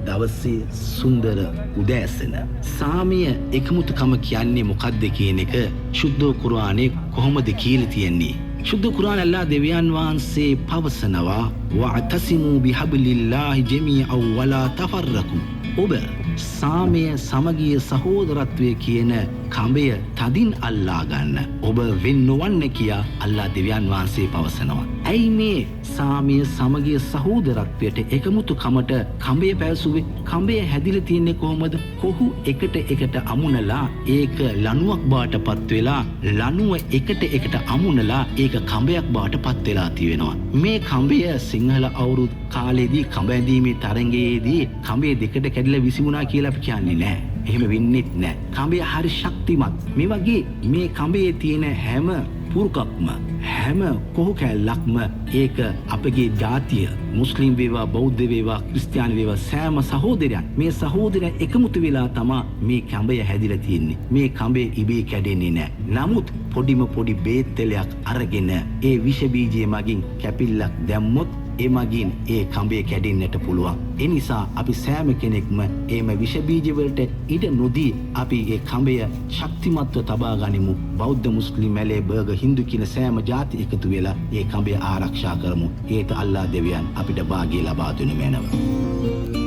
දවසේ සුන්දර උදෑසන සාමය එකමුතුකම කියන්නේ මොකක්ද කියන එක ශුද්ධ කුර්ආනයේ කොහොමද කියලා තියෙන්නේ? ශුද්ධ කුර්ආන අල්ලාහ් දෙවියන් වහන්සේ පවසනවා වඅතසිමු බිහබ්ලිල්ලාහි ජමීඅන් වලා තෆර්රකු. ඔබ සාමය සමගිය සහෝදරත්වය කියන කඹය තදින් අල්ලා ගන්න. ඔබ වෙන් නොවන්න කියා අල්ලාහ් දෙවියන් වහන්සේ පවසනවා. ඇයි මේ සාමය සමගිය සහෝදරත්වයට එකමුතුකමට කඹය පැවසුවේ? කඹය හැදිලා තියෙන්නේ කොහොමද? කොහු එකට අමුණලා ඒක ලණුවක් බවට පත් වෙලා ලණුව එකට අමුණලා ඒක කඹයක් බවට පත් වෙලා තියෙනවා. මේ කඹය සිංහල අවුරුදු කාලේදී කඹ ඇඳීමේ තරඟයේදී කඹය දෙකට කැඩිලා විසිමුණා කියලා අපි කියන්නේ නැහැ. එහෙම වෙන්නේත් නැහැ. කඹය හරි ශක්තිමත්. මේ වගේ මේ කඹයේ තියෙන හැම පුරුකක්ම හැම කොහු කැලලක්ම ඒක අපගේ ජාතිය මුස්ලිම් වේවා බෞද්ධ වේවා ක්‍රිස්තියානි වේවා සෑම සහෝදරයන් මේ සහෝදරයන් එකමුතු වෙලා තමයි මේ කඹය හැදිලා තියෙන්නේ. මේ කඹය ඉබේ කැඩෙන්නේ නැහැ. නමුත් පොඩි බේත්තලයක් අරගෙන ඒ විෂ බීජය මගින් කැපිල්ලක් දැම්මොත් ඒ මගින් ඒ කඹය කැඩෙන්නට පුළුවන්. ඒ නිසා අපි සෑම කෙනෙක්ම ඒම විෂ බීජ වලට ඉඩ නොදී අපි ඒ කඹය ශක්තිමත්ව තබා ගනිමු. බෞද්ධ මුස්ලිම් මැලේ බර්ග හින්දු කියන සෑම ජාති එකතු වෙලා ඒ කඹය ආරක්ෂා කරමු. ඒත අල්ලාහ් දෙවියන් අපිට භාග්‍ය ලබා දෙනු මැනව.